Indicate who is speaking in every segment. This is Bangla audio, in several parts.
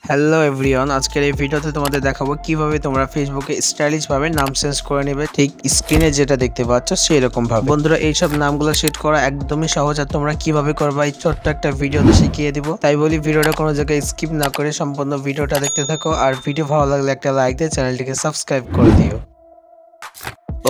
Speaker 1: হ্যালো এভরিওয়ান, আজকের এই ভিডিওতে তোমাদের দেখাবো কিভাবে তোমরা ফেসবুকে স্টাইলিশ ভাবে নাম চেঞ্জ করে নেবে, ঠিক স্ক্রিনে যেটা দেখতে পাচ্ছ সেই রকম ভাবে। বন্ধুরা, এইসব নামগুলো সেট করা একদমই সহজ, আর তোমরা কিভাবে করবা এই ছোট্ট একটা ভিডিওতে শিখিয়ে দিব। তাই বলি ভিডিওটা কোনো জায়গায় স্কিপ না করে সম্পূর্ণ ভিডিওটা দেখতে থাকো, আর ভিডিও ভালো লাগলে একটা লাইক দিয়ে চ্যানেলটিকে সাবস্ক্রাইব করে দিও।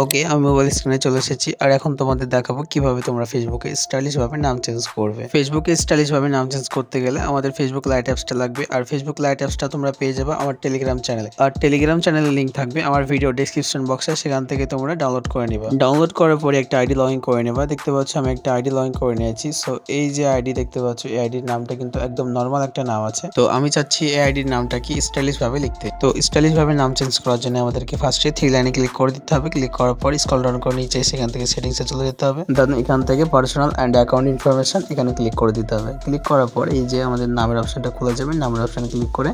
Speaker 1: ওকে, আমি মোবাইল স্ক্রিনে চলে এসেছি, আর এখন তোমাদের দেখাবো কিভাবে তোমরা ফেসবুকে স্টাইলিশ ভাবে নাম চেঞ্জ করবে। ফেসবুকে স্টাইলিশ ভাবে নাম চেঞ্জ করতে গেলে আমাদের ফেসবুক লাইট অ্যাপসটা লাগবে, আর ফেসবুক লাইট অ্যাপসটা তোমরা পেয়ে যাবে আমার টেলিগ্রাম চ্যানেলে, আর টেলিগ্রাম চ্যানেলের লিংক থাকবে আমার ভিডিও ডেসক্রিপশন বক্সে, সেখান থেকে তোমরা ডাউনলোড করে নিবা। ডাউনলোড করার পরে একটা আইডি লগ ইন করে নেবা। দেখতে পাচ্ছ আমি একটা আইডি লগ ইন করে নিয়েছি। সো এই যে আইডি দেখতে পাচ্ছ, এই আইডির নামটা কিন্তু একদম নর্মাল একটা নাম আছে। তো আমি চাচ্ছি এই আইডির নামটা কি স্টাইলিশ ভাবে লিখতে। তো স্টাইলিশ ভাবে নাম চেঞ্জ করার জন্য আমাদেরকে ফার্স্টে 3 লাইনে ক্লিক করে দিতে হবে। ক্লিক করার পর স্ক্রল ডাউন করে নিচে সেখান থেকে সেটিংসে চলে যেতে হবে। দেন এখান থেকে পার্সোনাল অ্যান্ড অ্যাকাউন্ট ইনফরমেশন এখানে ক্লিক করে দিতে হবে। ক্লিক করার পর এই যে আমাদের নামের অপশনটা খুলে যাবে। নামের অপশনে ক্লিক করে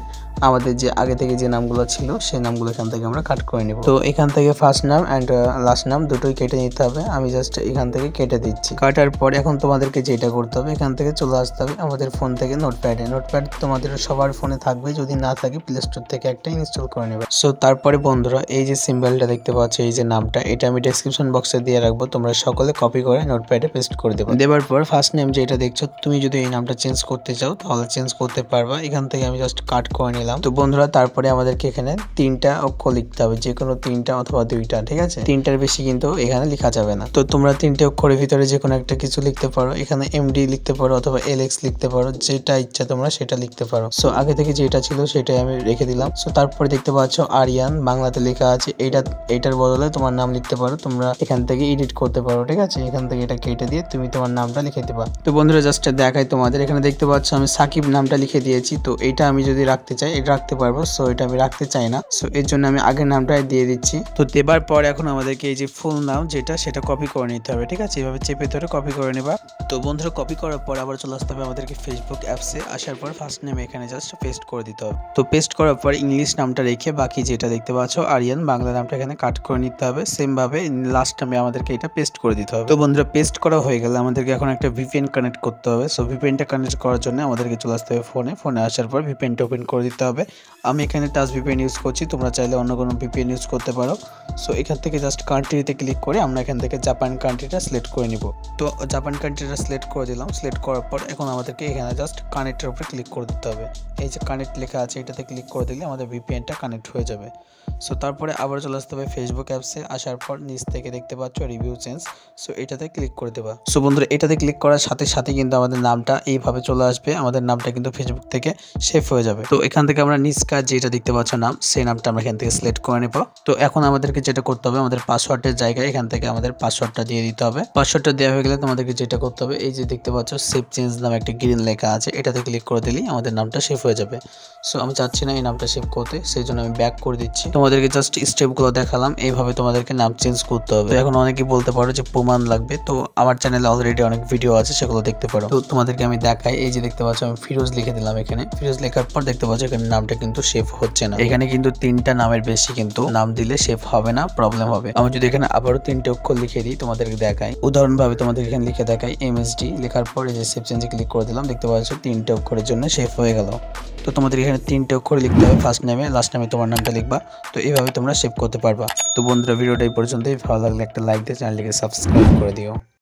Speaker 1: আমাদের যে আগে থেকে যে নামগুলো ছিল সেই নামগুলো এখান থেকে আমরা কাট করে নিব। তো এখান থেকে ফার্স্ট নাম অ্যান্ড লাস্ট নাম দুটোই কেটে নিতে হবে। আমি জাস্ট এখান থেকে কেটে দিচ্ছি। কাটার পর এখন তোমাদেরকে যেটা করতে হবে, এখান থেকে চলে আসতে হবে আমাদের ফোন থেকে নোটপ্যাডে। নোটপ্যাড তোমাদের সবার ফোনে থাকবে, যদি না থাকে প্লে স্টোর থেকে একটা ইনস্টল করে নেবে। সো তারপরে বন্ধুরা, এই যে সিম্বলটা দেখতে পাচ্ছ, এই যে নামটা, এটা আমি ডেসক্রিপশন বক্সে দিয়ে রাখবো, তোমরা সকলে কপি করে নোটপ্যাডে পেস্ট করে দেবে। দেওয়ার পর ফার্স্ট নেম যেটা দেখছো, তুমি যদি এই নামটা চেঞ্জ করতে চাও তাহলে চেঞ্জ করতে পারবা। এখান থেকে আমি জাস্ট কাট করে নিলাম। তো বন্ধুরা, তারপরে আমাদেরকে এখানে 3টা অক্ষর লিখতে হবে, যে কোনো 3টা অথবা 2টা, ঠিক আছে? 3টার বেশি কিন্তু এখানে লেখা যাবে না। তো তোমরা 3টে অক্ষরের ভিতরে যে কোনো একটা কিছু লিখতে পারো। এখানে এমডি লিখতে পারো অথবা এলএক্স লিখতে পারো, যেটা ইচ্ছা তোমরা সেটা লিখতে পারো। সো আগে থেকে যেটা ছিল সেটাই আমি রেখে দিলাম। সো তারপরে দেখতে পাচ্ছ আরিয়ান বাংলাতে লেখা আছে, এইটার বদলে তোমার নাম লিখতে পারো। তোমরা এখান থেকে এডিট করতে পারো, ঠিক আছে? এখান থেকে এটা কেটে দিয়ে তুমি তোমার নামটা লিখে দিবা। তো বন্ধুরা, জাস্ট দেখাই তোমাদের, এখানে দেখতে পাচ্ছ আমি সাকিব নামটা লিখে দিয়েছি। তো এটা আমি যদি রাখতে চাই এটা রাখতে পারবো। সো এটা আমি রাখতে চাই না, সো এর জন্য আমি আগের নামটাই দিয়ে দিচ্ছি। তো দেবার পর এখন আমাদেরকে এই যে ফুল নাম যেটা, সেটা কপি করে নিতে হবে, ঠিক আছে? এভাবে চেপে ধরে কপি করে নেবা। তো বন্ধুরা, কপি করার পর আবার চলে আসতে হবে আমাদেরকে ফেসবুক অ্যাপসে। আসার পর ফার্স্ট নেম এখানে জাস্ট পেস্ট করে দিতে হবে। তো পেস্ট করার পর ইংলিশ নামটা রেখে বাকি যেটা দেখতে পাচ্ছ আরিয়ান বাংলা নামটা এখানে কাট করে নিতে হবে। সেম ভাবে লাস্ট টাইমে আমাদেরকে এটা পেস্ট করে দিতে হবে। তো বন্ধুরা, পেস্ট করা হয়ে গেলে আমাদেরকে এখন একটা ভিপিএন কানেক্ট করতে হবে। সো ভিপিএনটা কানেক্ট করার জন্য আমাদেরকে চলে আসতে হবে ফোনে আসার পর ভিপিএনটা ওপেন করে দিতে হবে। আমি এখানে টাচ ভিপিএন ইউজ করছি, তোমরা চাইলে অন্য কোনো ভিপিএন ইউজ করতে পারো। সো এখান থেকে জাস্ট কান্ট্রিতে ক্লিক করে আমরা এখান থেকে জাপান কান্ট্রিটা সিলেক্ট করে নিব। তো জাপান কান্ট্রিটা সিলেক্ট করে দিলাম। সিলেক্ট করার পর এখন আমাদেরকে এখানে জাস্ট কানেক্টের উপরে ক্লিক করে দিতে হবে। এই যে কানেক্ট লেখা আছে এটাতে ক্লিক করে দিলে আমাদের ভিপিএনটা কানেক্ট হয়ে যাবে। সো তারপরে আবার চলে আসতে হবে ফেসবুক অ্যাপসে। আসার পর নিচ থেকে দেখতে পাচ্ছ রিভিউ চেঞ্জ, সো এটাতে ক্লিক করে দেবা। সো বন্ধুরা, এটাতে ক্লিক করার সাথে সাথে কিন্তু আমাদের নামটা এইভাবে চলে আসবে। আমাদের নামটা কিন্তু ফেসবুক থেকে সেভ হয়ে যাবে। তো এখান থেকে আমরা নিজ কাজ যেটা দেখতে পাচ্ছ নাম, সেই নামটা আমরা এখান থেকে সিলেক্ট করে নেব। তো এখন আমাদেরকে যেটা করতে হবে, আমাদের পাসওয়ার্ডের জায়গায় এখান থেকে আমাদের পাসওয়ার্ডটা দিয়ে দিতে হবে। পাসওয়ার্ডটা দেওয়া হয়ে গেলে তোমাদেরকে যেটা করতে হবে, এই যে দেখতে পাচ্ছ সেভ চেঞ্জ নামে একটা গ্রিন লেখা আছে, এটাতে ক্লিক করে দিলেই আমাদের নামটা সেভ হয়ে যাবে। সো আমি চাচ্ছি না এই নামটা সেভ করতে, সেই জন্য আমি ব্যাক করে দিচ্ছি। তোমাদেরকে জাস্ট স্টেপগুলো দেখালাম, এইভাবে তোমাদেরকে নাম চেঞ্জ করতে হবে। এখন অনেকেই বলতে পারো যে প্রমাণ লাগবে, তো আমার চ্যানেলে অলরেডি অনেক ভিডিও আছে, সেগুলো দেখতে পারো। তো তোমাদেরকে আমি দেখাই, এই যে দেখতে পাচ্ছ আমি ফিরোজ লিখে দিলাম এখানে। ফিরোজ লেখার পর দেখতে পাচ্ছ এখানে নামটা কিন্তু সেভ হচ্ছে না। এখানে কিন্তু 3টা নামের বেশি কিন্তু নাম দিলে সেভ হবে না, প্রবলেম হবে। আমি যদি এখানে আবারও 3টে অক্ষর লিখে দিই তোমাদেরকে দেখাই, উদাহরণ ভাবে তোমাদের এখানে লিখে দেখাই এমএসডি লেখার পর এই যে সেভ চেঞ্জে ক্লিক করে দিলাম। দেখতে পাচ্ছ 3টে অক্ষরের জন্য সেভ হয়ে গেল। তো তোমাদের এখানে 3টে অক্ষর লিখতে হবে, ফার্স্ট নেমে লাস্ট নেমে তোমার নামটা লিখবা। তো এইভাবে তোমরা সেভ করতে পারবা। তো বন্ধুরা, ভিডিওটা এই পর্যন্তই। ভালো লাগলে একটা লাইক দিয়ে চ্যানেলটিকে সাবস্ক্রাইব করে দিও।